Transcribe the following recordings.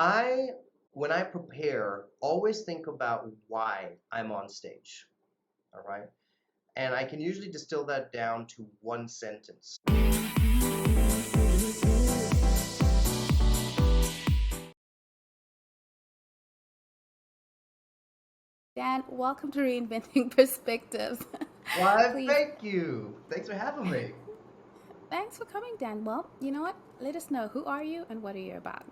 I, when I prepare, always think about why I'm on stage. All right. And I can usually distill that down to one sentence. Dan, welcome to Reinventing Perspectives. Why, Please, thank you. Thanks for having me. thanks for coming, Dan. Well, you know what? Let us know who are you and what are you about?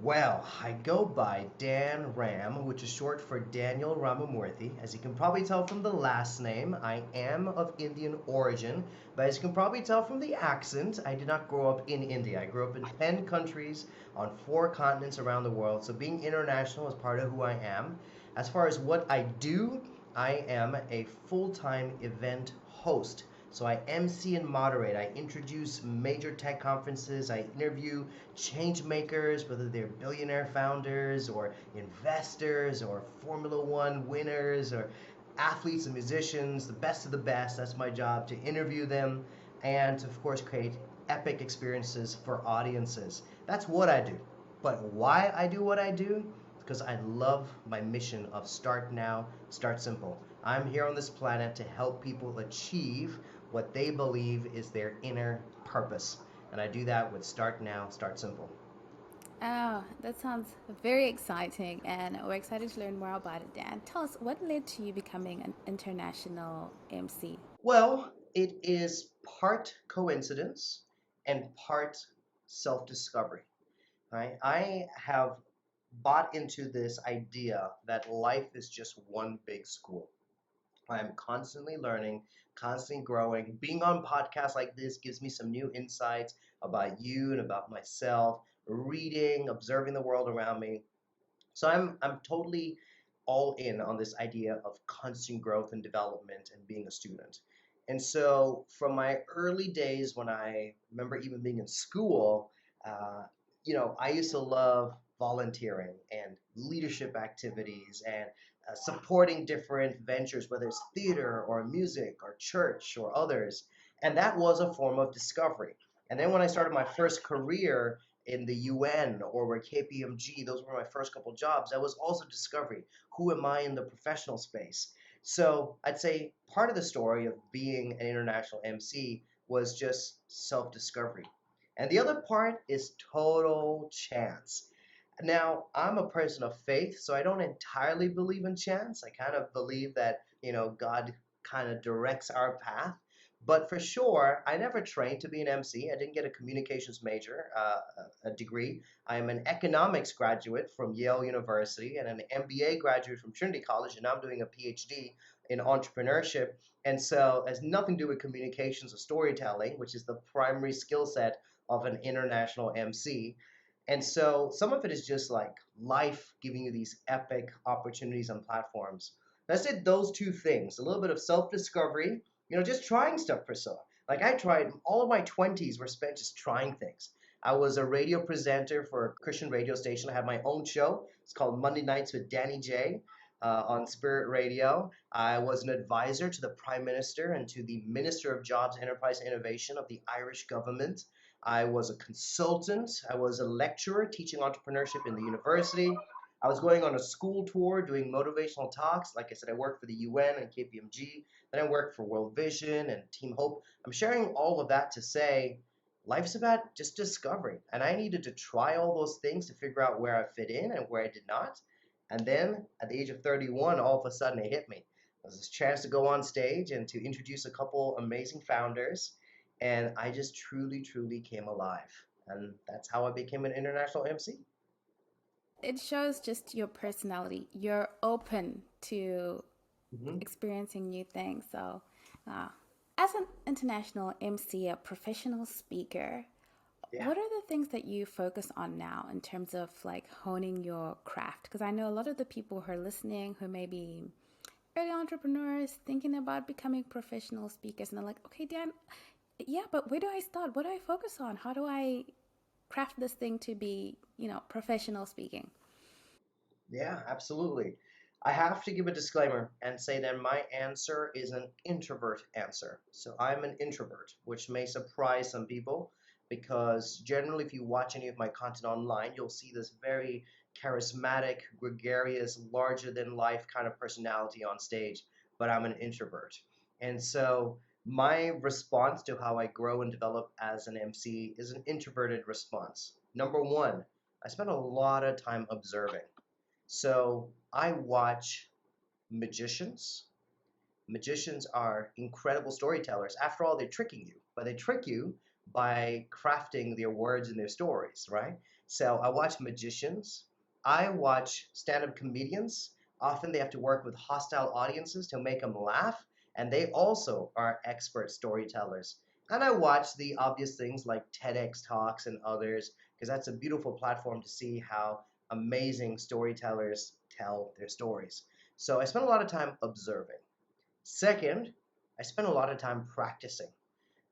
Well, I go by Dan Ram, which is short for Daniel Ramamurthy. As you can probably tell from the last name, I am of Indian origin, but as you can probably tell from the accent, I did not grow up in India. I grew up in 10 countries on 4 continents around the world, so being international is part of who I am. As far as what I do, I am a full-time event host. So I MC and moderate. I introduce major tech conferences. I interview change makers, whether they're billionaire founders or investors or Formula One winners or athletes and musicians, the best of the best. That's my job, to interview them and to, of course, create epic experiences for audiences. That's what I do. But why I do what I do? Because I love my mission of start now, start simple. I'm here on this planet to help people achieve what they believe is their inner purpose. And I do that with Start Now, Start Simple. Oh, that sounds very exciting, and we're excited to learn more about it, Dan. Tell us what led to you becoming an international MC? Well, it is part coincidence and part self discovery. Right? I have bought into this idea that life is just one big school. I'm constantly learning, constantly growing. Being on podcasts like this gives me some new insights about you and about myself, reading, observing the world around me. So I'm totally all in on this idea of constant growth and development and being a student. And so from my early days when I remember even being in school, uh, I used to love volunteering and leadership activities and supporting different ventures, whether it's theater or music or church or others. And that was a form of discovery. And then when I started my first career in the UN or where KPMG, those were my first couple jobs. That was also discovery. Who am I in the professional space? So I'd say part of the story of being an international MC was just self discovery. And the other part is total chance. Now, I'm a person of faith, so I don't entirely believe in chance. I kind of believe that, God kind of directs our path. But for sure, I never trained to be an MC. I didn't get a communications major, a degree. I am an economics graduate from Yale University and an MBA graduate from Trinity College, and now I'm doing a PhD in entrepreneurship. And so it has nothing to do with communications or storytelling, which is the primary skill set of an international MC. And so some of it is just like life giving you these epic opportunities and platforms. And I said those two things, a little bit of self discovery, just trying stuff for so. Like I tried, all of my 20s were spent just trying things. I was a radio presenter for a Christian radio station. I had my own show. It's called Monday Nights with Danny J on Spirit Radio. I was an advisor to the Prime Minister and to the Minister of Jobs, Enterprise, and Innovation of the Irish government. I was a consultant. I was a lecturer teaching entrepreneurship in the university. I was going on a school tour doing motivational talks. Like I said, I worked for the UN and KPMG. Then I worked for World Vision and Team Hope. I'm sharing all of that to say life's about just discovery. And I needed to try all those things to figure out where I fit in and where I did not. And then at the age of 31, all of a sudden it hit me. There was this chance to go on stage and to introduce a couple amazing founders. And I just truly, truly came alive. And that's how I became an international MC. It shows just your personality. You're open to Hmm. experiencing new things. So, uh, as an international MC, a professional speaker, Yeah. what are the things that you focus on now in terms of like honing your craft? Because I know a lot of the people who are listening who may be early entrepreneurs thinking about becoming professional speakers, and they're like, okay, Dan, yeah, but where do I start? What do I focus on? How do I craft this thing to be, professional speaking? Yeah, absolutely. I have to give a disclaimer and say that my answer is an introvert answer. So I'm an introvert, which may surprise some people because generally, if you watch any of my content online, you'll see this very charismatic, gregarious, larger than life kind of personality on stage, but I'm an introvert. And so my response to how I grow and develop as an MC is an introverted response. Number one, I spend a lot of time observing. So I watch magicians. Magicians are incredible storytellers. After all, they're tricking you, but they trick you by crafting their words and their stories, right? So I watch magicians. I watch stand-up comedians. Often they have to work with hostile audiences to make them laugh, and they also are expert storytellers. And I watch the obvious things like TEDx talks and others, because that's a beautiful platform to see how amazing storytellers tell their stories. So I spend a lot of time observing. Second, I spend a lot of time practicing.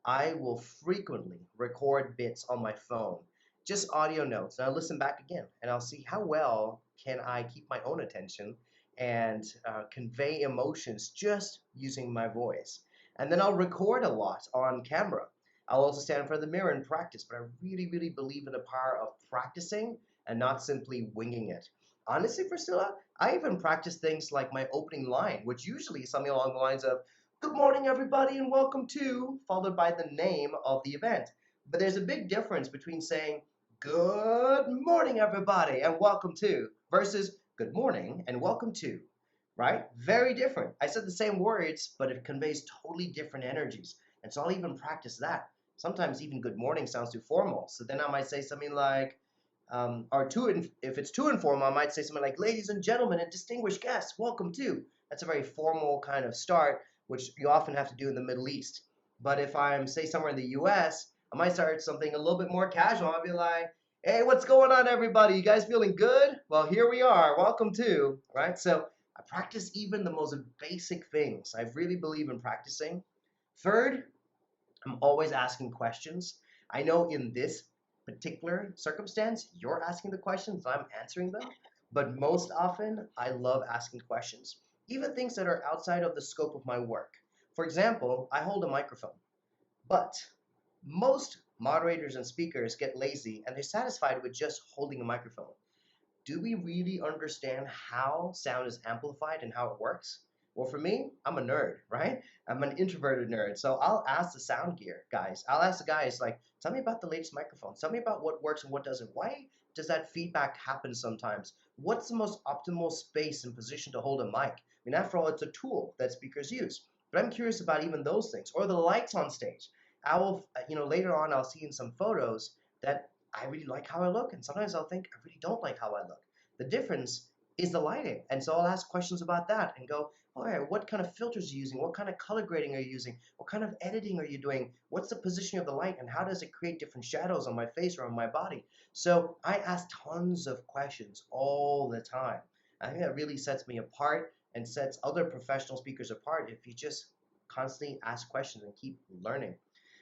I will frequently record bits on my phone, just audio notes, and I'll listen back again, and I'll see how well can I keep my own attention and convey emotions just using my voice. And then I'll record a lot on camera. I'll also stand in front of the mirror and practice, but I really, really believe in the power of practicing and not simply winging it. Honestly, Priscilla, I even practice things like my opening line, which usually is something along the lines of, "Good morning, everybody, and welcome to," followed by the name of the event. But there's a big difference between saying, "Good morning, everybody, and welcome to," versus "Good morning and welcome to," right? Very different. I said the same words, but it conveys totally different energies. And so I'll even practice that. Sometimes even good morning sounds too formal. So then I might say something like, if it's too informal, I might say something like, "Ladies and gentlemen and distinguished guests, welcome to." That's a very formal kind of start, which you often have to do in the Middle East. But if I'm, say, somewhere in the US, I might start something a little bit more casual. I'll be like, "Hey, what's going on, everybody? You guys feeling good? Well, here we are. Welcome to," right? So I practice even the most basic things. I really believe in practicing. Third, I'm always asking questions. I know in this particular circumstance, you're asking the questions, I'm answering them. But most often, I love asking questions, even things that are outside of the scope of my work. For example, I hold a microphone, but most moderators and speakers get lazy and they're satisfied with just holding a microphone. Do we really understand how sound is amplified and how it works? Well, for me, I'm a nerd, right? I'm an introverted nerd. So I'll ask the sound gear guys. I'll ask the guys, like, "Tell me about the latest microphone. Tell me about what works and what doesn't. Why does that feedback happen sometimes? What's the most optimal space and position to hold a mic?" I mean, after all, it's a tool that speakers use. But I'm curious about even those things. Or the lights on stage. I will, later on, I'll see in some photos that I really like how I look, and sometimes I'll think I really don't like how I look. The difference is the lighting, and so I'll ask questions about that and go, "All right, what kind of filters are you using? What kind of color grading are you using? What kind of editing are you doing? What's the position of the light, and how does it create different shadows on my face or on my body?" So I ask tons of questions all the time. I think that really sets me apart and sets other professional speakers apart if you just constantly ask questions and keep learning.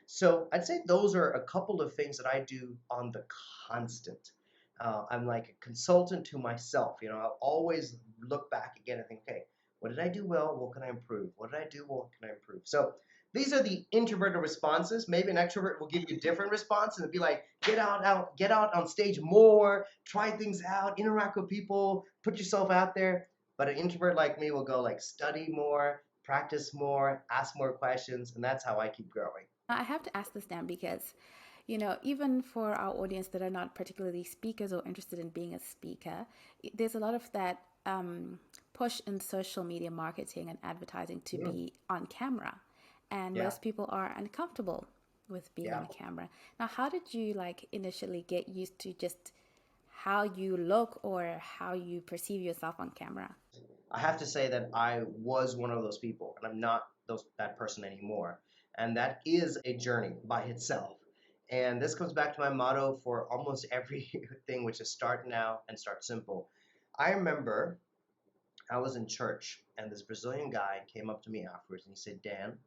So I'd say those are a couple of things that I do on the constant. I'm like a consultant to myself. I'll always look back again and think, "Okay, what did I do well? What can I improve? What did I do? What can I improve?" So these are the introverted responses. Maybe an extrovert will give you a different response and be like, get out on stage more, try things out, interact with people, put yourself out there. But an introvert like me will go like, study more, practice more, ask more questions, and that's how I keep growing. I have to ask this now because, even for our audience that are not particularly speakers or interested in being a speaker, there's a lot of that push in social media marketing and advertising to Mm, be on camera. And yeah, most people are uncomfortable with being yeah. on camera. Now, how did you initially get used to just how you look or how you perceive yourself on camera? I have to say that I was one of those people, and I'm not that person anymore. And that is a journey by itself. And this comes back to my motto for almost everything, which is start now and start simple. I remember I was in church, and this Brazilian guy came up to me afterwards, and he said, "Dan,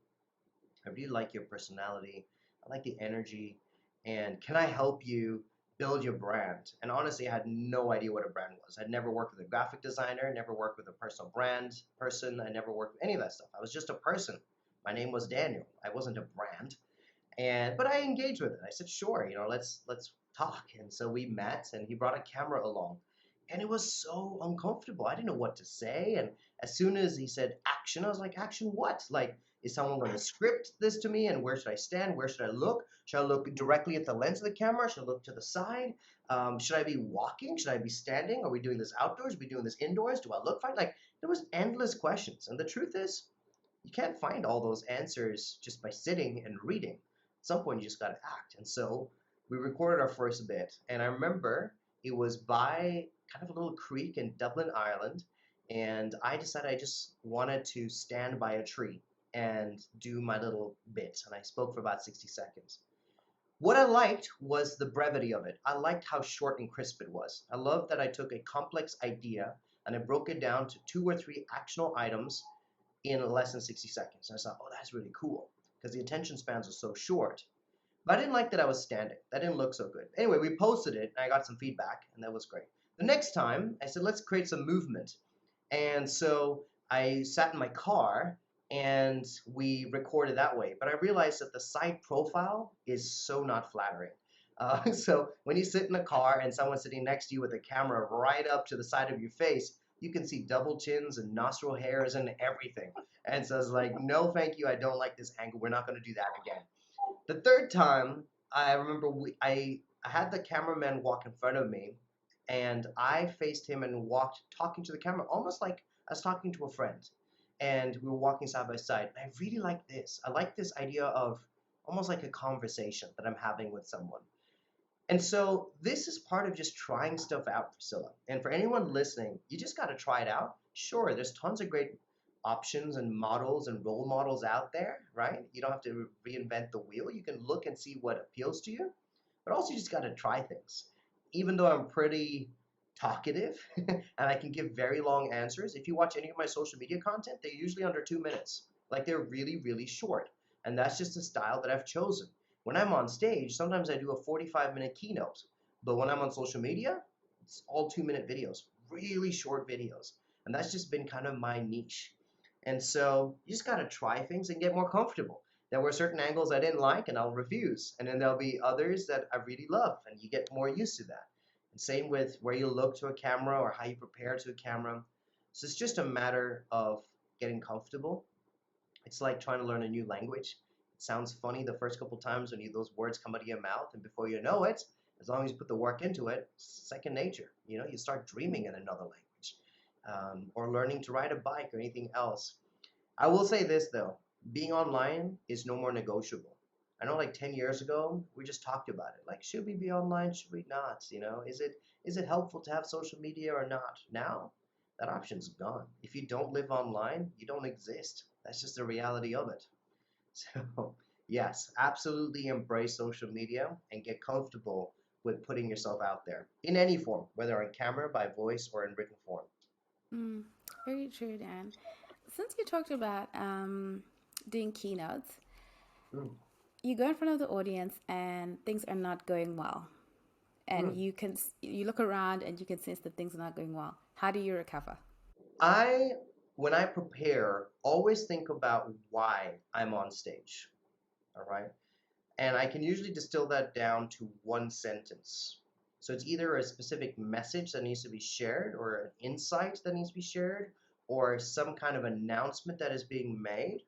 I really like your personality. I like the energy. And can I help you build your brand?" And honestly, I had no idea what a brand was. I'd never worked with a graphic designer, never worked with a personal brand person. I never worked with any of that stuff. I was just a person. My name was Daniel. I wasn't a brand. But I engaged with it. I said, sure, let's talk. And so we met, and he brought a camera along, and it was so uncomfortable. I didn't know what to say. And as soon as he said action, I was like, action what? Like, is someone going to script this to me? And where should I stand? Where should I look? Should I look directly at the lens of the camera? Should I look to the side? Should I be walking? Should I be standing? Are we doing this outdoors? Are we doing this indoors? Do I look fine? Like, there was endless questions. And the truth is, you can't find all those answers just by sitting and reading. At some point, you just got to act. And so we recorded our first bit. And I remember it was by kind of a little creek in Dublin, Ireland. And I decided I just wanted to stand by a tree and do my little bit. And I spoke for about 60 seconds. What I liked was the brevity of it. I liked how short and crisp it was. I loved that I took a complex idea and I broke it down to 2 or 3 actionable items in less than 60 seconds. And I thought, oh, that's really cool because the attention spans are so short. But I didn't like that I was standing. That didn't look so good. Anyway, we posted it and I got some feedback and that was great. The next time I said, let's create some movement. And so I sat in my car and we recorded that way. But I realized that the side profile is so not flattering. So when you sit in a car and someone's sitting next to you with a camera right up to the side of your face, you can see double chins and nostril hairs and everything. And so I was like, no, thank you. I don't like this angle. We're not going to do that again. The third time, I remember I had the cameraman walk in front of me, and I faced him and walked talking to the camera, almost like I was talking to a friend. And we were walking side by side. I really like this. I like this idea of almost like a conversation that I'm having with someone. And so this is part of just trying stuff out, Priscilla. And for anyone listening, you just got to try it out. Sure, there's tons of great options and models and role models out there, right? You don't have to reinvent the wheel. You can look and see what appeals to you, but also you just got to try things. Even though I'm pretty talkative and I can give very long answers, if you watch any of my social media content, they're usually under 2 minutes. Like they're really, really short. And that's just the style that I've chosen. When I'm on stage, sometimes I do a 45-minute keynote, but when I'm on social media, it's all 2-minute videos, really short videos. And that's just been kind of my niche. And so you just got to try things and get more comfortable. There were certain angles I didn't like and I'll refuse. And then there'll be others that I really love and you get more used to that. And same with where you look to a camera or how you prepare to a camera. So it's just a matter of getting comfortable. It's like trying to learn a new language. It sounds funny the first couple times when those words come out of your mouth, and before you know it, as long as you put the work into it, it's second nature. You start dreaming in another language, or learning to ride a bike or anything else. I will say this though, being online is no more negotiable. I know like 10 years ago, we just talked about it. Like, should we be online? Should we not? Is it helpful to have social media or not? Now, that option's gone. If you don't live online, you don't exist. That's just the reality of it. So, yes, absolutely embrace social media and get comfortable with putting yourself out there in any form, whether on camera, by voice, or in written form. Mm, very true, Dan. Since you talked about doing keynotes, Mm, you go in front of the audience and things are not going well, and mm. you look around and you can sense that things are not going well. How do you recover? I, when I prepare, always think about why I'm on stage. All right. And I can usually distill that down to one sentence. So it's either a specific message that needs to be shared, or an insight that needs to be shared, or some kind of announcement that is being made.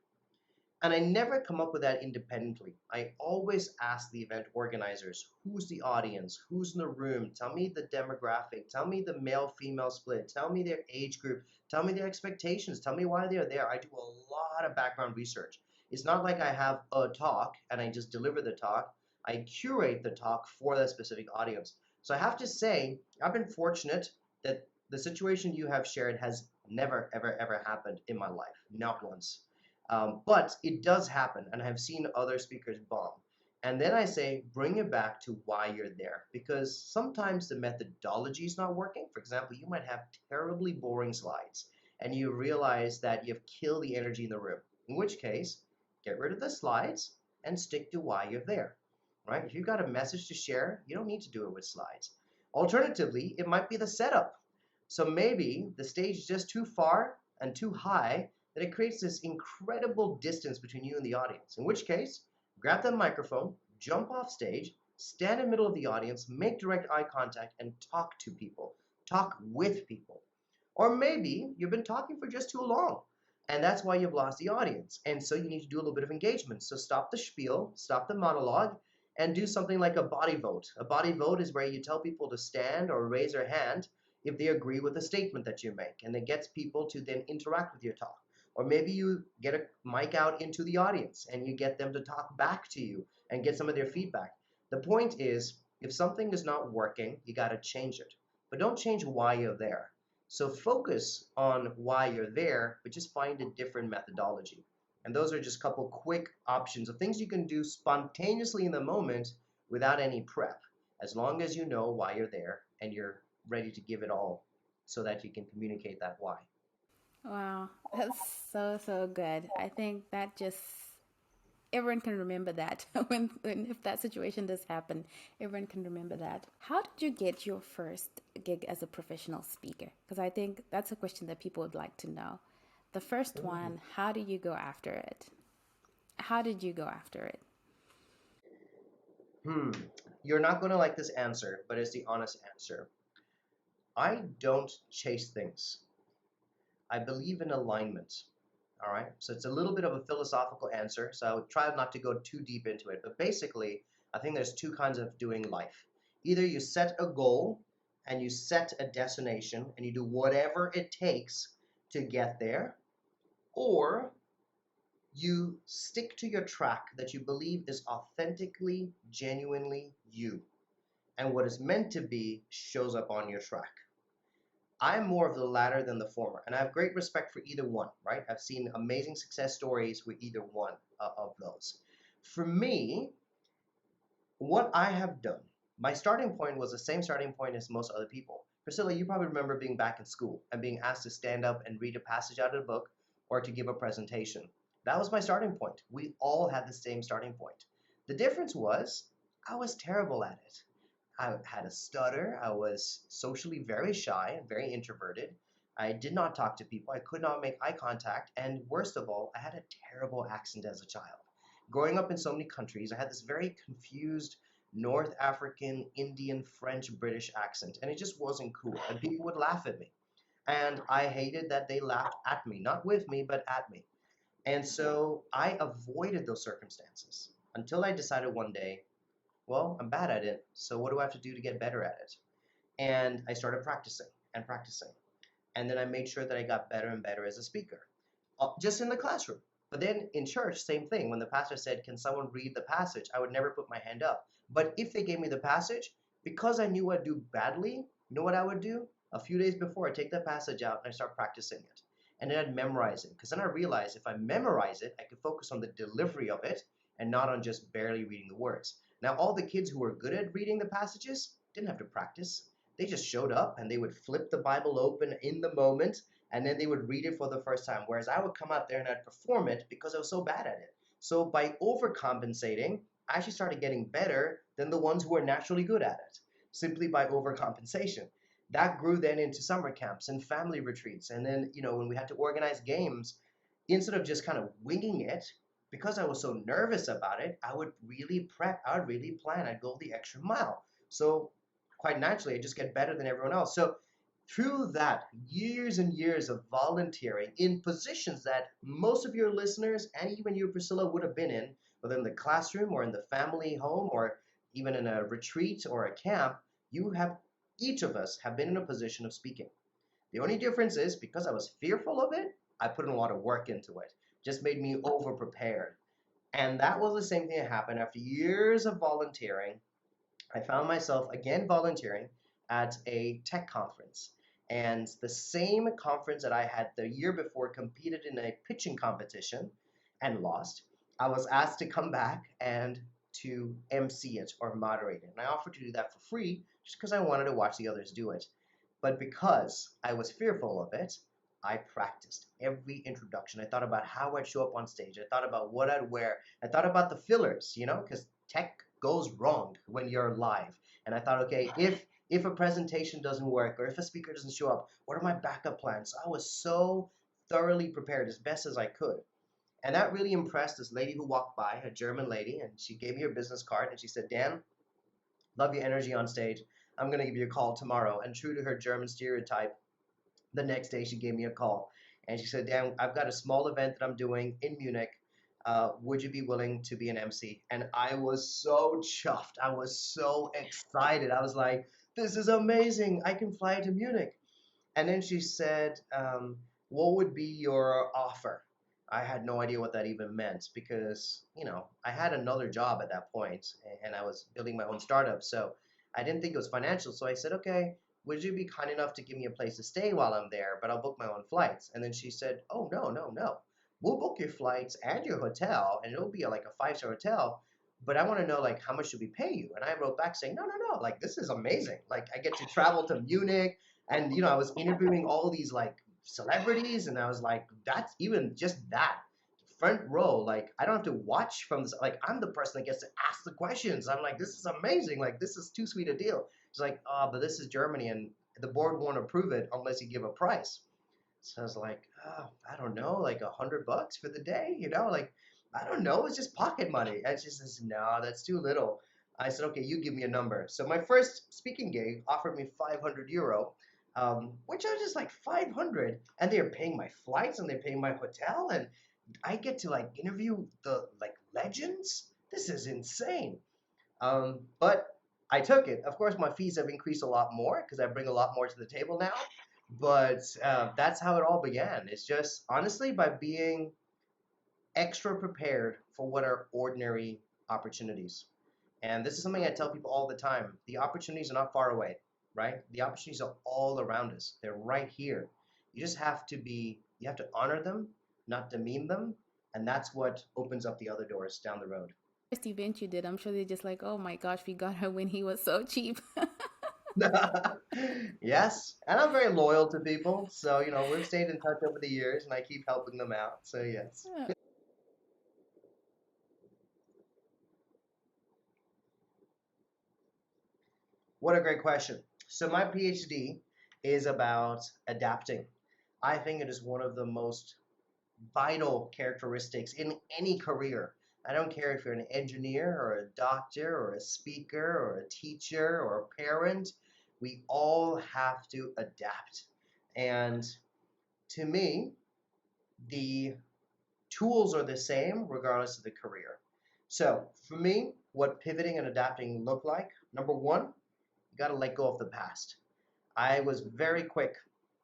And I never come up with that independently. I always ask the event organizers, who's the audience? Who's in the room? Tell me the demographic. Tell me the male-female split. Tell me their age group. Tell me their expectations. Tell me why they're there. I do a lot of background research. It's not like I have a talk and I just deliver the talk. I curate the talk for that specific audience. So I have to say, I've been fortunate that the situation you have shared has never, ever, ever happened in my life. Not once. But it does happen, and I've seen other speakers bomb. And then I say, bring it back to why you're there, because sometimes the methodology is not working. For example, you might have terribly boring slides, and you realize that you've killed the energy in the room, in which case, get rid of the slides and stick to why you're there, right? If you've got a message to share, you don't need to do it with slides. Alternatively, it might be the setup. So maybe the stage is just too far and too high that it creates this incredible distance between you and the audience. In which case, Grab that microphone, jump off stage, stand in the middle of the audience, make direct eye contact, and talk to people. Talk with people. Or maybe you've been talking for just too long, and that's why you've lost the audience. And so you need to do a little bit of engagement. So stop the spiel, stop the monologue, and do something like a body vote. A body vote is where you tell people to stand or raise their hand if they agree with the statement that you make, and it gets people to then interact with your talk. Or maybe you get a mic out into the audience and you get them to talk back to you and get some of their feedback. The point is, if something is not working, you got to change it. But don't change why you're there. So focus on why you're there, but just find a different methodology. And those are just a couple quick options of things you can do spontaneously in the moment without any prep, as long as you know why you're there and you're ready to give it all so that you can communicate that why. Wow, that's so, so good. I think that just everyone can remember that when if that situation does happen, everyone can remember that. How did you get your first gig as a professional speaker? Because I think that's a question that people would like to know. The first Mhm. one, how do you go after it? How did you go after it? Hmm. You're not going to like this answer, but it's the honest answer. I don't chase things. I believe in alignment. All right. So it's a little bit of a philosophical answer. So I would try not to go too deep into it. But basically, I think there's two kinds of doing life. Either you set a goal and you set a destination and you do whatever it takes to get there, or you stick to your track that you believe is authentically, genuinely you. And what is meant to be shows up on your track. I'm more of the latter than the former, and I have great respect for either one, right? I've seen amazing success stories with either one of those. For me, what I have done, my starting point was the same starting point as most other people. Priscilla, you probably remember being back in school and being asked to stand up and read a passage out of a book or to give a presentation. That was my starting point. We all had the same starting point. The difference was I was terrible at it. I had a stutter. I was socially very shy and very introverted. I did not talk to people. I could not make eye contact. And worst of all, I had a terrible accent as a child. Growing up in so many countries, I had this very confused North African, Indian, French, British accent. And it just wasn't cool. And people would laugh at me. And I hated that they laughed at me, not with me, but at me. And so I avoided those circumstances until I decided one day, well, I'm bad at it. So what do I have to do to get better at it? And I started practicing and practicing. And then I made sure that I got better and better as a speaker, just in the classroom. But then in church, same thing. When the pastor said, can someone read the passage? I would never put my hand up. But if they gave me the passage, because I knew I'd do badly, you know what I would do? A few days before, I'd take that passage out and I start practicing it. And then I'd memorize it. Because then I realized if I memorize it, I could focus on the delivery of it and not on just barely reading the words. Now, all the kids who were good at reading the passages didn't have to practice. They just showed up and they would flip the Bible open in the moment and then they would read it for the first time. Whereas I would come out there and I'd perform it because I was so bad at it. So by overcompensating, I actually started getting better than the ones who were naturally good at it, simply by overcompensation. That grew then into summer camps and family retreats. And then, when we had to organize games, instead of just kind of winging it, because I was so nervous about it, I would really prep, I would really plan, I'd go the extra mile. So quite naturally, I just get better than everyone else. So through that, years and years of volunteering in positions that most of your listeners and even you, Priscilla, would have been in, whether in the classroom or in the family home or even in a retreat or a camp, each of us have been in a position of speaking. The only difference is because I was fearful of it, I put in a lot of work into it. Just made me over prepared. And that was the same thing that happened after years of volunteering. I found myself again volunteering at a tech conference. And the same conference that I had the year before competed in a pitching competition and lost, I was asked to come back and to MC it or moderate it. And I offered to do that for free just because I wanted to watch the others do it. But because I was fearful of it, I practiced every introduction. I thought about how I'd show up on stage. I thought about what I'd wear. I thought about the fillers, because tech goes wrong when you're live. And I thought, okay, if a presentation doesn't work or if a speaker doesn't show up, what are my backup plans? So I was so thoroughly prepared as best as I could. And that really impressed this lady who walked by, a German lady, and she gave me her business card and she said, Dan, love your energy on stage. I'm going to give you a call tomorrow. And true to her German stereotype, the next day she gave me a call and she said, Dan, I've got a small event that I'm doing in Munich. Would you be willing to be an MC? And I was so chuffed. I was so excited. I was like, this is amazing. I can fly to Munich. And then she said, what would be your offer? I had no idea what that even meant because, I had another job at that point and I was building my own startup. So I didn't think it was financial. So I said, okay, would you be kind enough to give me a place to stay while I'm there, but I'll book my own flights? And then she said, oh, no, no, no. We'll book your flights and your hotel, and it'll be like a five-star hotel. But I want to know, like, how much should we pay you? And I wrote back saying, no, no, no. Like, this is amazing. Like, I get to travel to Munich. And I was interviewing all these like celebrities, and I was like, that's even just that front row. Like, I don't have to watch from this. Like, I'm the person that gets to ask the questions. I'm like, this is amazing. Like, this is too sweet a deal. It's like, oh, but this is Germany, and the board won't approve it unless you give a price. So I was like, oh, I don't know, like $100 for the day, like, I don't know, it's just pocket money. And she says, no, that's too little. I said, okay, you give me a number. So my first speaking gig offered me 500 euro, which I was just like 500, and they're paying my flights and they're paying my hotel, and I get to like interview the like legends. This is insane. But I took it. Of course, my fees have increased a lot more because I bring a lot more to the table now. But that's how it all began. It's just honestly by being extra prepared for what are ordinary opportunities. And this is something I tell people all the time. The opportunities are not far away, right? The opportunities are all around us. They're right here. You just have to you have to honor them, not demean them. And that's what opens up the other doors down the road. First event you did, I'm sure they're just like, oh my gosh, we got her when he was so cheap. Yes, and I'm very loyal to people, so we've stayed in touch over the years, and I keep helping them out. So yes. What a great question. So my PhD is about adapting. I think it is one of the most vital characteristics in any career. I don't care if you're an engineer or a doctor or a speaker or a teacher or a parent. We all have to adapt. And to me, the tools are the same regardless of the career. So for me, what pivoting and adapting look like, number one, you got to let go of the past. I was very quick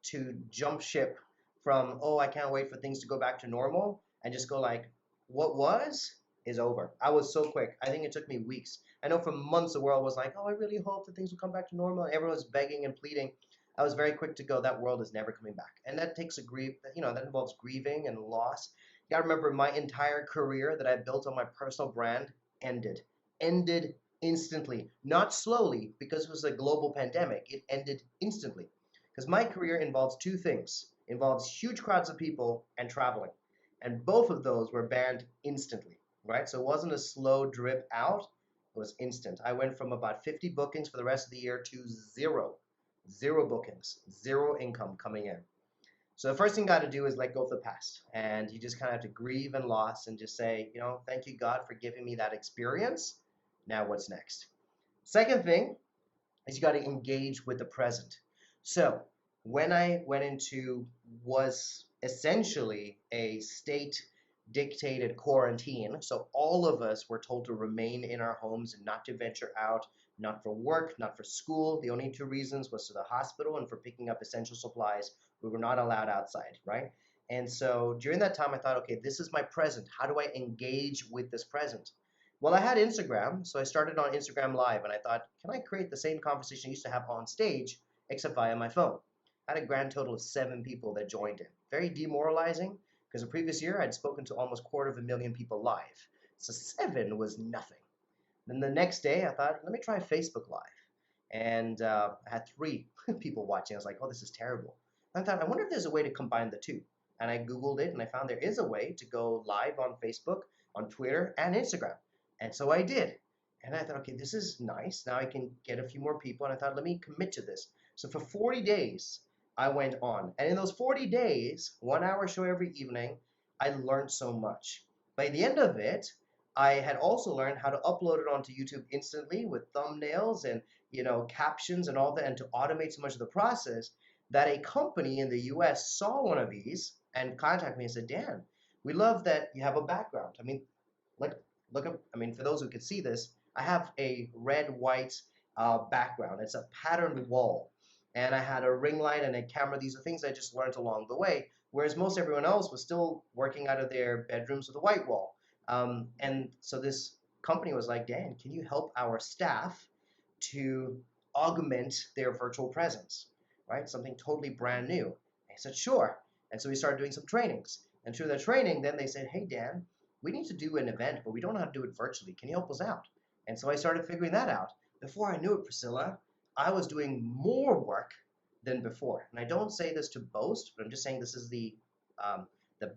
to jump ship from, oh, I can't wait for things to go back to normal, and just go like, what was is over. I was so quick. I think it took me weeks. I know for months the world was like, oh, I really hope that things will come back to normal. And everyone was begging and pleading. I was very quick to go, that world is never coming back. And that takes that involves grieving and loss. You gotta remember my entire career that I built on my personal brand ended. Ended instantly. Not slowly, because it was a global pandemic. It ended instantly. Because my career involves two things. It involves huge crowds of people and traveling. And both of those were banned instantly, right? So it wasn't a slow drip out. It was instant. I went from about 50 bookings for the rest of the year to zero. Zero bookings, zero income coming in. So the first thing you got to do is let go of the past. And you just kind of have to grieve and loss and just say, thank you, God, for giving me that experience. Now what's next? Second thing is you got to engage with the present. So when I went into was essentially a state dictated quarantine, so all of us were told to remain in our homes and not to venture out, not for work, not for school. The only two reasons was to the hospital and for picking up essential supplies. We were not allowed outside, right? And so during that time, I thought, okay, this is my present. How do I engage with this present? Well, I had Instagram, so I started on Instagram Live, and I thought, can I create the same conversation I used to have on stage, except via my phone? I had a grand total of 7 people that joined in. Very demoralizing, because the previous year I'd spoken to almost 250,000 people live. So 7 was nothing. Then the next day, I thought, let me try Facebook Live. And I had 3 people watching. I was like, oh, this is terrible. And I thought, I wonder if there's a way to combine the two. And I Googled it, and I found there is a way to go live on Facebook, on Twitter, and Instagram. And so I did. And I thought, okay, this is nice. Now I can get a few more people. And I thought, let me commit to this. So for 40 days, I went on. And in those 40 days, 1 hour show every evening, I learned so much. By the end of it, I had also learned how to upload it onto YouTube instantly with thumbnails and captions and all that, and to automate so much of the process that a company in the US saw one of these and contacted me and said, Dan, we love that you have a background. I mean, look up, I mean, for those who can see this, I have a red, white background. It's a patterned wall. And I had a ring light and a camera. These are things I just learned along the way, whereas most everyone else was still working out of their bedrooms with a white wall. And so this company was like, Dan, can you help our staff to augment their virtual presence, right? Something totally brand new. I said, sure. And so we started doing some trainings. And through the training, then they said, hey, Dan, we need to do an event, but we don't know how to do it virtually. Can you help us out? And so I started figuring that out. Before I knew it, Priscilla, I was doing more work than before. And I don't say this to boast, but I'm just saying this is the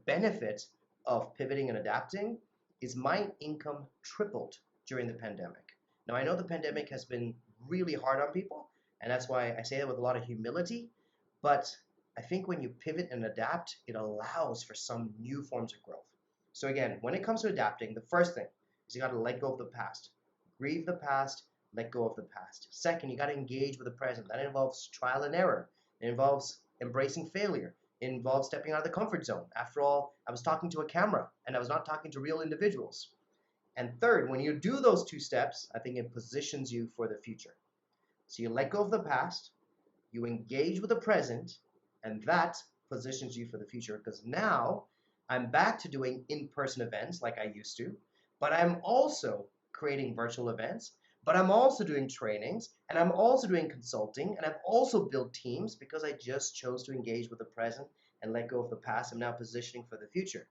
benefit of pivoting and adapting is my income tripled during the pandemic. Now, I know the pandemic has been really hard on people, and that's why I say that with a lot of humility, but I think when you pivot and adapt, it allows for some new forms of growth. So again, when it comes to adapting, the first thing is you got to let go of the past. Grieve the past, let go of the past. Second, you got to engage with the present. That involves trial and error. It involves embracing failure. It involves stepping out of the comfort zone. After all, I was talking to a camera, and I was not talking to real individuals. And third, when you do those two steps, I think it positions you for the future. So you let go of the past, you engage with the present, and that positions you for the future, because now I'm back to doing in-person events like I used to, but I'm also creating virtual events, but I'm also doing trainings, and I'm also doing consulting, and I've also built teams because I just chose to engage with the present and let go of the past. I'm now positioning for the future.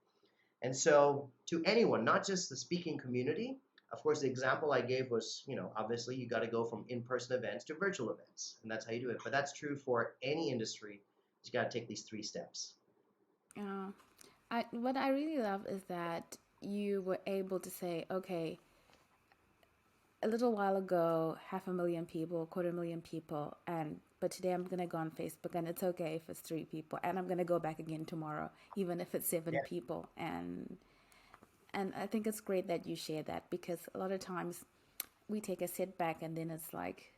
And so to anyone, not just the speaking community, of course, the example I gave was, obviously you got to go from in-person events to virtual events, and that's how you do it. But that's true for any industry. You got to take these 3 steps. Uh, what I really love is that you were able to say, okay, a little while ago, 500,000 people, 250,000 people, but today I'm gonna go on Facebook, and it's okay if it's 3 people, and I'm gonna go back again tomorrow, even if it's 7 Yeah. people, and I think it's great that you share that, because a lot of times we take a sit back and then it's like,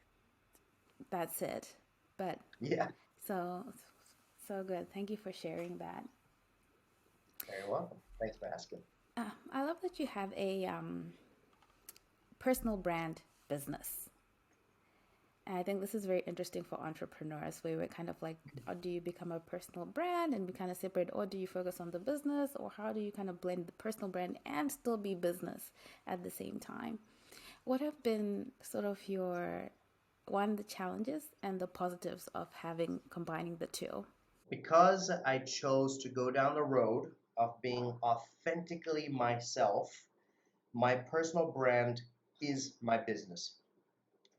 that's it. But Yeah. so good. Thank you for sharing that. Very welcome. Thanks for asking. I love that you have a personal brand business. And I think this is very interesting for entrepreneurs, where we're kind of like, do you become a personal brand and be kind of separate, or do you focus on the business, or how do you kind of blend the personal brand and still be business at the same time? What have been sort of the challenges and the positives of combining the two? Because I chose to go down the road of being authentically myself, my personal brand is my business.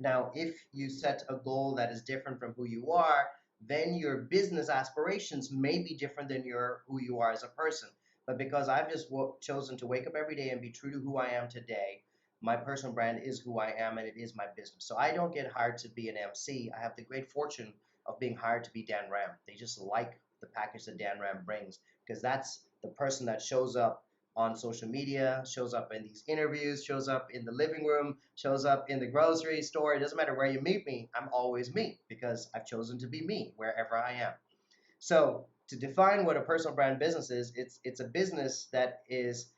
Now, if you set a goal that is different from who you are, then your business aspirations may be different than who you are as a person. But because I've just chosen to wake up every day and be true to who I am today, my personal brand is who I am, and it is my business. So I don't get hired to be an MC. I have the great fortune of being hired to be Dan Ram. They just like the package that Dan Ram brings, because that's the person that shows up on social media, shows up in these interviews, shows up in the living room, shows up in the grocery store. It doesn't matter where you meet me, I'm always me, because I've chosen to be me wherever I am. So to define what a personal brand business is, it's a business that is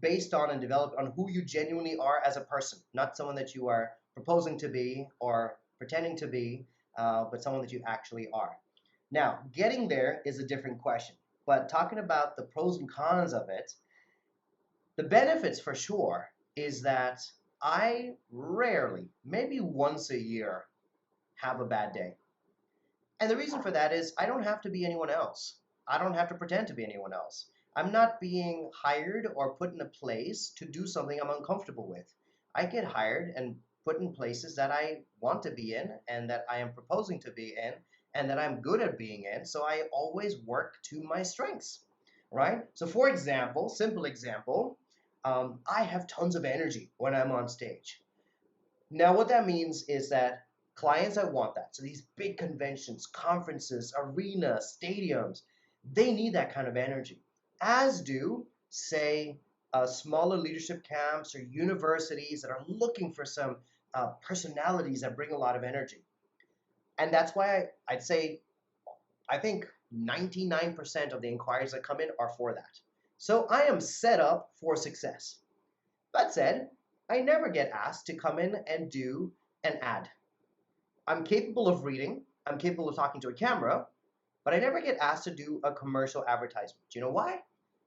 based on and developed on who you genuinely are as a person, not someone that you are proposing to be or pretending to be, but someone that you actually are. Now, getting there is a different question, but talking about the pros and cons of it, the benefits for sure is that I rarely, maybe once a year, have a bad day. And the reason for that is I don't have to be anyone else. I don't have to pretend to be anyone else. I'm not being hired or put in a place to do something I'm uncomfortable with. I get hired and put in places that I want to be in and that I am proposing to be in and that I'm good at being in. So I always work to my strengths, right? So for example, simple example, I have tons of energy when I'm on stage. Now, what that means is that clients that want that, so these big conventions, conferences, arenas, stadiums, they need that kind of energy. as do, say, smaller leadership camps or universities that are looking for some personalities that bring a lot of energy. And that's why I'd say I think 99% of the inquiries that come in are for that. So I am set up for success. That said, I never get asked to come in and do an ad. I'm capable of reading, I'm capable of talking to a camera, but I never get asked to do a commercial advertisement. Do you know why?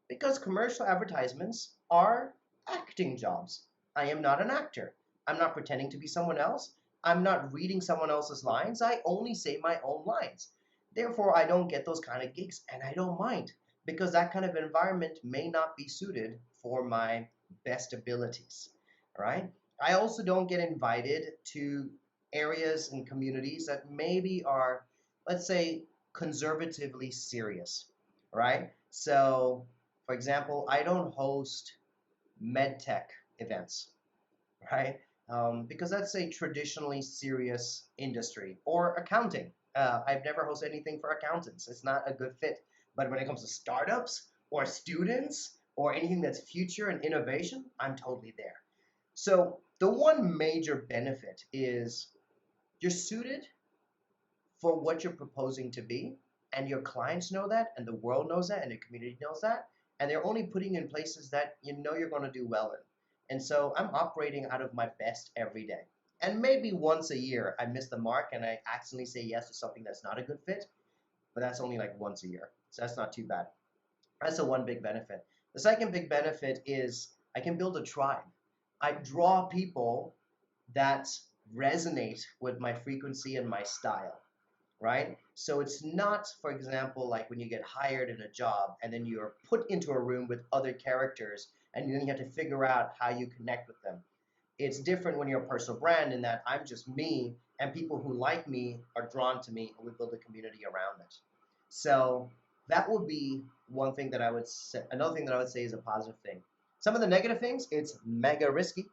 Because commercial advertisements are acting jobs. I am not an actor. I'm not pretending to be someone else. I'm not reading someone else's lines. I only say my own lines. Therefore, I don't get those kind of gigs, and I don't mind because that kind of environment may not be suited for my best abilities. All right. I also don't get invited to areas and communities that maybe are, let's say, conservatively serious, right? So, for example, I don't host medtech events, right? Because that's a traditionally serious industry. Or accounting. I've never hosted anything for accountants. It's not a good fit. But when it comes to startups or students or anything that's future and innovation, I'm totally there. So the one major benefit is you're suited for what you're proposing to be, and your clients know that, and the world knows that, and the community knows that, and they're only putting you in places that you know you're going to do well in. And so I'm operating out of my best every day. And maybe once a year I miss the mark and I accidentally say yes to something that's not a good fit, but that's only like once a year. So that's not too bad. That's the one big benefit. The second big benefit is I can build a tribe. I draw people that resonate with my frequency and my style, right? So it's not, for example, like when you get hired in a job and then you're put into a room with other characters and then you have to figure out how you connect with them. It's different when you're a personal brand in that I'm just me and people who like me are drawn to me and we build a community around it. So that would be one thing that I would say. Another thing that I would say is a positive thing. Some of the negative things, it's mega risky.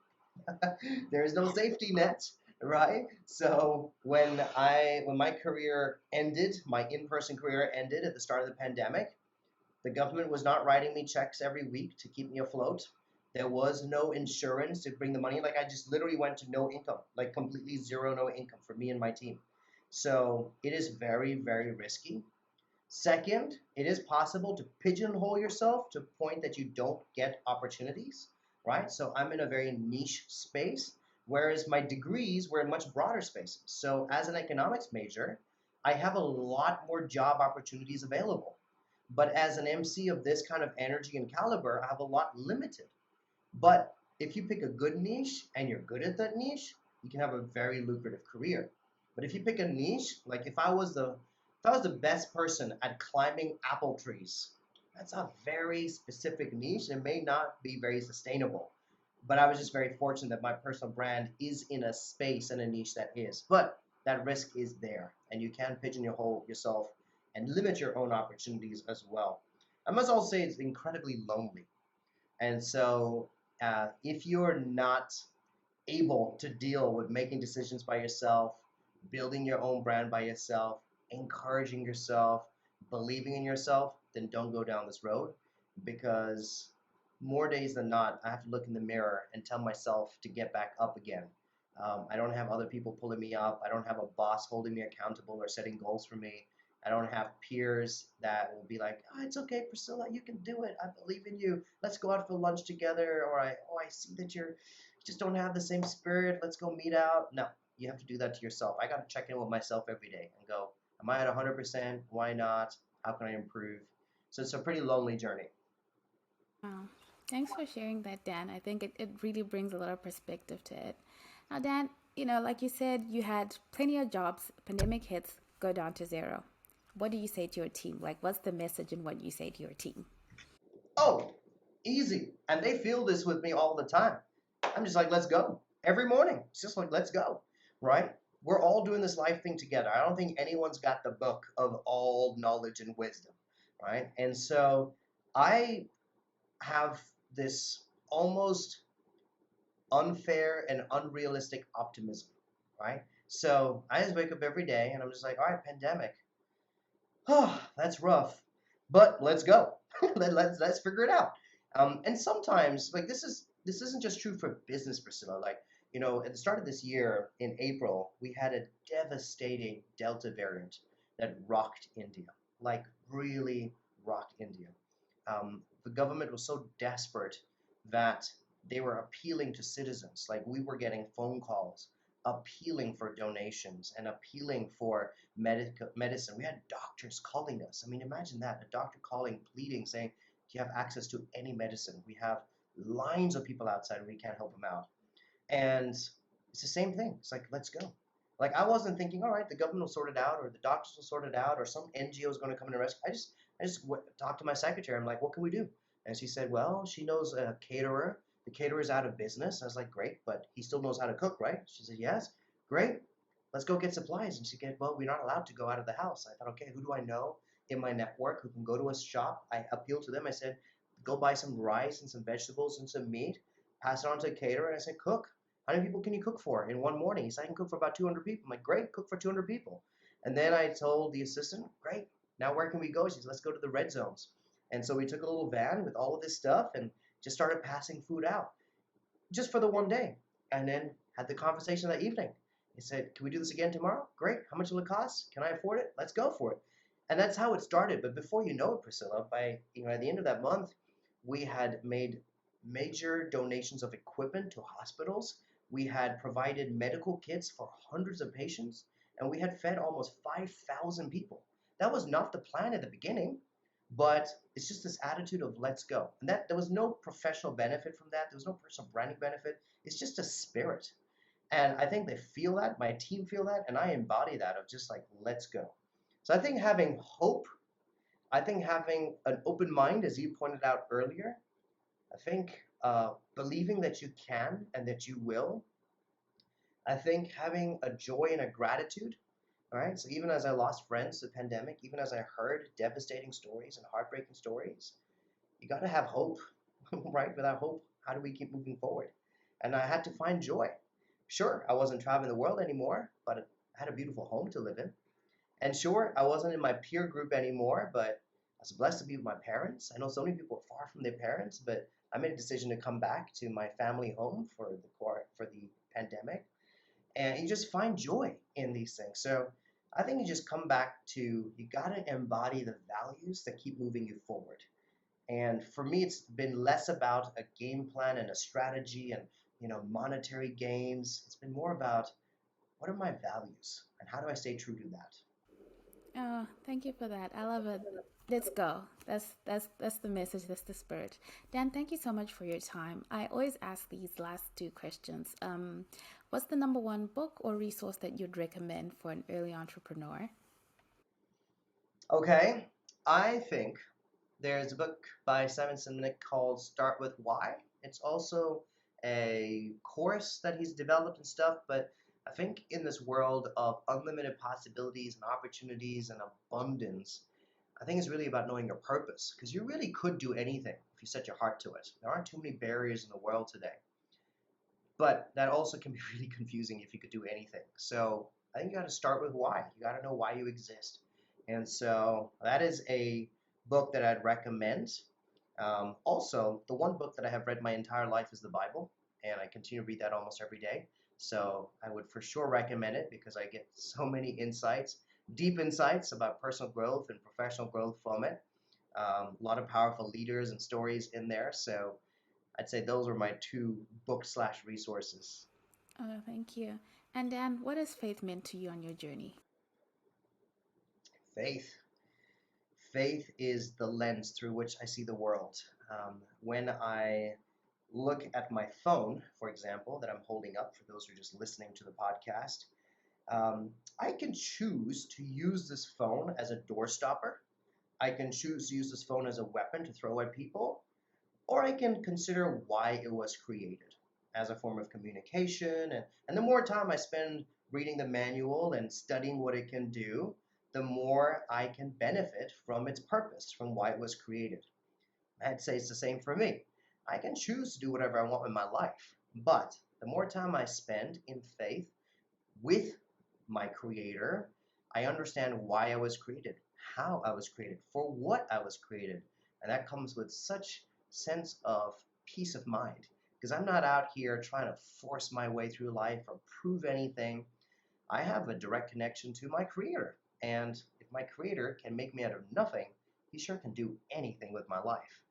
There is no safety net, right? So when my career ended, my in-person career ended at the start of the pandemic, the government was not writing me checks every week to keep me afloat. There was no insurance to bring the money. Like I just literally went to no income, like completely zero, no income for me and my team. So it is very, very risky. Second, it is possible to pigeonhole yourself to a point that you don't get opportunities, right? So I'm in a very niche space, whereas my degrees were in much broader spaces. So as an economics major, I have a lot more job opportunities available. But as an MC of this kind of energy and caliber, I have a lot limited. But if you pick a good niche and you're good at that niche, you can have a very lucrative career. But if you pick a niche, like if I was the best person at climbing apple trees, that's a very specific niche and may not be very sustainable. But I was just very fortunate that my personal brand is in a space and a niche that is. But that risk is there, and you can pigeonhole yourself and limit your own opportunities as well. I must also say it's incredibly lonely. And so if you're not able to deal with making decisions by yourself, building your own brand by yourself, encouraging yourself, believing in yourself, then don't go down this road because more days than not, I have to look in the mirror and tell myself to get back up again. I don't have other people pulling me up. I don't have a boss holding me accountable or setting goals for me. I don't have peers that will be like, oh, it's okay, Priscilla, you can do it. I believe in you. Let's go out for lunch together. Or I see that you just don't have the same spirit. Let's go meet out. No, you have to do that to yourself. I got to check in with myself every day and go, am I at 100%? Why not? How can I improve? So it's a pretty lonely journey. Wow. Thanks for sharing that, Dan. I think it really brings a lot of perspective to it. Now, Dan, like you said, you had plenty of jobs, pandemic hits, go down to zero. What do you say to your team? Like, what's the message and what you say to your team? Oh, easy. And they feel this with me all the time. I'm just like, let's go. Every morning. It's just like, let's go. Right? We're all doing this life thing together. I don't think anyone's got the book of all knowledge and wisdom. Right? And so I have this almost unfair and unrealistic optimism. Right? So I just wake up every day and I'm just like, all right, pandemic. Oh, that's rough. but let's go. Let's figure it out. And sometimes, like, this isn't just true for business, Priscilla. Like, at the start of this year in April, we had a devastating Delta variant that rocked India, like really rocked India. The government was so desperate that they were appealing to citizens. Like, we were getting phone calls appealing for donations and appealing for medicine. We had doctors calling us. I mean, imagine that, a doctor calling, pleading, saying, do you have access to any medicine? We have lines of people outside and we can't help them out. And it's the same thing. It's like, let's go. Like, I wasn't thinking, all right, the government will sort it out, or the doctors will sort it out, or some NGO is going to come in and rescue. I just talked to my secretary. I'm like, what can we do? And she said, well, she knows a caterer. The caterer's out of business. I was like, great, but he still knows how to cook, right? She said, yes. Great. Let's go get supplies. And she said, well, we're not allowed to go out of the house. I thought, okay, who do I know in my network who can go to a shop? I appealed to them. I said, go buy some rice and some vegetables and some meat, pass it on to a caterer. And I said, cook. How many people can you cook for in one morning? He said, I can cook for about 200 people. I'm like, great, cook for 200 people. And then I told the assistant, great, now where can we go? She said, let's go to the red zones. And so we took a little van with all of this stuff and just started passing food out just for the one day. And then had the conversation that evening. He said, can we do this again tomorrow? Great. How much will it cost? Can I afford it? Let's go for it. And that's how it started. But before you know it, Priscilla, by at the end of that month, we had made major donations of equipment to hospitals. We had provided medical kits for hundreds of patients, and we had fed almost 5,000 people. That was not the plan at the beginning, but it's just this attitude of let's go. And that there was no professional benefit from that. There was no personal branding benefit. It's just a spirit. And I think they feel that, my team feel that, and I embody that of just like, let's go. So I think having hope, I think having an open mind, as you pointed out earlier, I think believing that you can and that you will, I think having a joy and a gratitude, all right? So even as I lost friends to the pandemic, even as I heard devastating stories and heartbreaking stories, you got to have hope, right? Without hope, how do we keep moving forward? And I had to find joy. Sure, I wasn't traveling the world anymore, but I had a beautiful home to live in. And sure, I wasn't in my peer group anymore, but I was blessed to be with my parents. I know so many people are far from their parents, but I made a decision to come back to my family home for the pandemic. And you just find joy in these things. So I think you just come back to you got to embody the values that keep moving you forward. And for me, it's been less about a game plan and a strategy and monetary gains. It's been more about what are my values and how do I stay true to that. Oh, thank you for that. I love it. Let's go. That's the message. That's the spirit. Dan, thank you so much for your time. I always ask these last two questions. What's the number one book or resource that you'd recommend for an early entrepreneur? Okay, I think there's a book by Simon Sinek called Start With Why. It's also a course that he's developed and stuff, but I think in this world of unlimited possibilities and opportunities and abundance, I think it's really about knowing your purpose because you really could do anything if you set your heart to it. There aren't too many barriers in the world today, but that also can be really confusing if you could do anything. So I think you got to start with why. You got to know why you exist. And so that is a book that I'd recommend. Also, the one book that I have read my entire life is the Bible, and I continue to read that almost every day. So I would for sure recommend it because I get so many insights, deep insights about personal growth and professional growth from it. A lot of powerful leaders and stories in there. So I'd say those are my two book slash resources. Oh, thank you. And Dan, what has faith meant to you on your journey? Faith. Faith is the lens through which I see the world. When I look at my phone, for example, that I'm holding up for those who are just listening to the podcast, I can choose to use this phone as a door stopper. I can choose to use this phone as a weapon to throw at people, or I can consider why it was created as a form of communication. And the more time I spend reading the manual and studying what it can do, the more I can benefit from its purpose, from why it was created. I'd say it's the same for me. I can choose to do whatever I want in my life, but the more time I spend in faith with my creator, I understand why I was created, how I was created, for what I was created. And that comes with such sense of peace of mind because I'm not out here trying to force my way through life or prove anything. I have a direct connection to my creator. And if my creator can make me out of nothing, he sure can do anything with my life.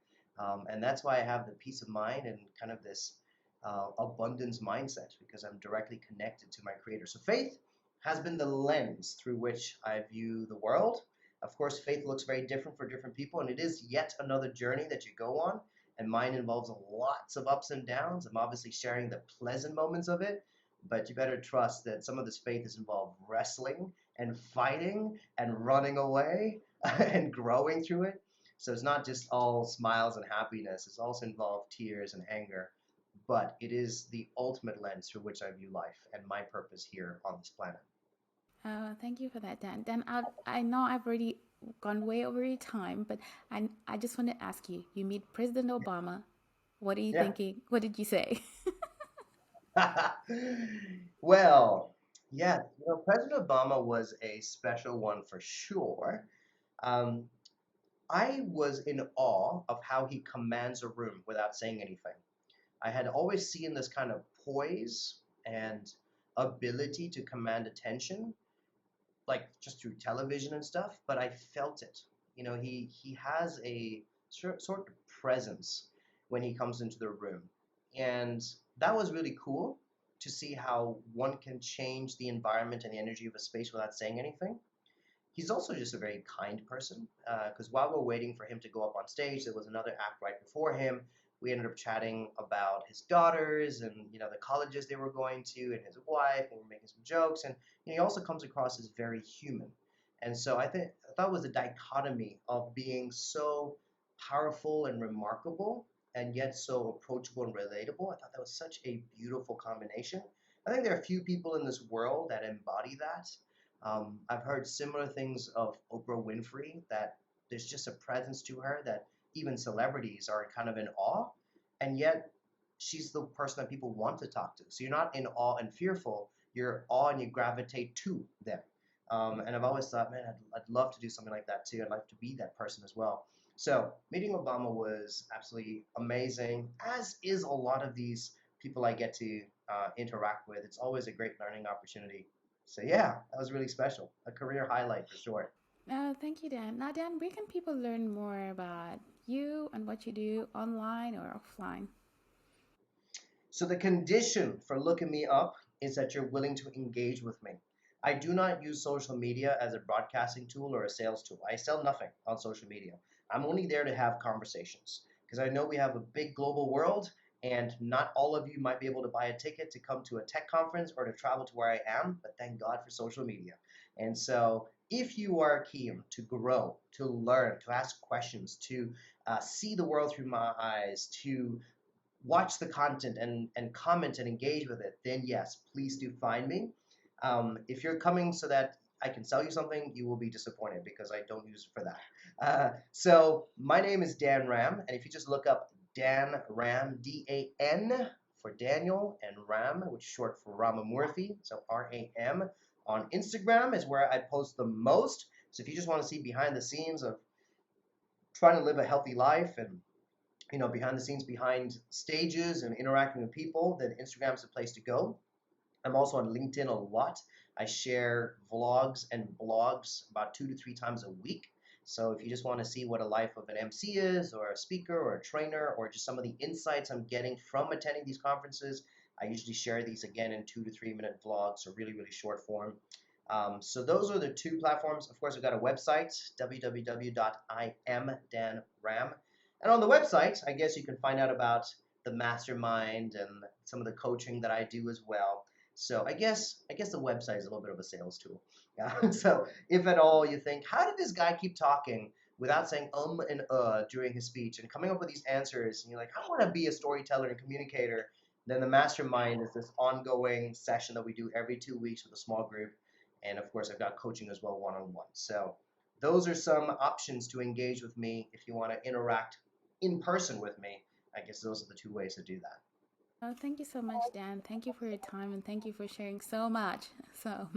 And that's why I have the peace of mind and kind of this abundance mindset because I'm directly connected to my creator. So faith has been the lens through which I view the world. Of course, faith looks very different for different people, and it is yet another journey that you go on. And mine involves lots of ups and downs. I'm obviously sharing the pleasant moments of it, but you better trust that some of this faith is involved wrestling and fighting and running away and growing through it. So it's not just all smiles and happiness, it's also involved tears and anger. But it is the ultimate lens through which I view life and my purpose here on this planet. Thank you for that, Dan. Dan, I know I've already gone way over your time, but I just want to ask you, you meet President Obama. What are you Yeah. thinking? What did you say? Well, yeah, President Obama was a special one for sure. Um, I was in awe of how he commands a room without saying anything. I had always seen this kind of poise and ability to command attention, like just through television and stuff, but I felt it. He has a sort of presence when he comes into the room. And that was really cool to see how one can change the environment and the energy of a space without saying anything. He's also just a very kind person because while we're waiting for him to go up on stage, there was another act right before him. We ended up chatting about his daughters and the colleges they were going to and his wife, and we're making some jokes. And he also comes across as very human. And so I thought it was a dichotomy of being so powerful and remarkable and yet so approachable and relatable. I thought that was such a beautiful combination. I think there are a few people in this world that embody that. I've heard similar things of Oprah Winfrey, that there's just a presence to her that even celebrities are kind of in awe, and yet she's the person that people want to talk to. So you're not in awe and fearful, you're awe and you gravitate to them. And I've always thought, man, I'd love to do something like that too. I'd like to be that person as well. So meeting Obama was absolutely amazing, as is a lot of these people I get to interact with. It's always a great learning opportunity. So yeah, that was really special. A career highlight for sure. Thank you, Dan. Now, Dan, where can people learn more about you and what you do online or offline? So the condition for looking me up is that you're willing to engage with me. I do not use social media as a broadcasting tool or a sales tool. I sell nothing on social media. I'm only there to have conversations because I know we have a big global world and not all of you might be able to buy a ticket to come to a tech conference or to travel to where I am, but thank God for social media. And so if you are keen to grow, to learn, to ask questions, to see the world through my eyes, to watch the content and comment and engage with it, then yes, please do find me. If you're coming so that I can sell you something, you will be disappointed because I don't use it for that. So my name is Dan Ram, and if you just look up Dan Ram, Dan for Daniel, and Ram, which is short for Ramamurthy, so RAM, on Instagram is where I post the most. So if you just want to see behind the scenes of trying to live a healthy life and behind the scenes, behind stages and interacting with people, then Instagram is the place to go. I'm also on LinkedIn a lot. I share vlogs and blogs about 2 to 3 times a week. So if you just want to see what a life of an MC is, or a speaker, or a trainer, or just some of the insights I'm getting from attending these conferences, I usually share these again in 2 to 3 minute vlogs, so really, really short form. So those are the two platforms. Of course, I've got a website, www.imdanram. And on the website, I guess you can find out about the mastermind and some of the coaching that I do as well. So I guess the website is a little bit of a sales tool. Yeah. So if at all you think, how did this guy keep talking without saying and during his speech and coming up with these answers? And you're like, I want to be a storyteller and communicator. Then the mastermind is this ongoing session that we do every 2 weeks with a small group. And of course, I've got coaching as well, one-on-one. So those are some options to engage with me if you want to interact in person with me. I guess those are the two ways to do that. Thank you so much, Dan. Thank you for your time and thank you for sharing so much. So,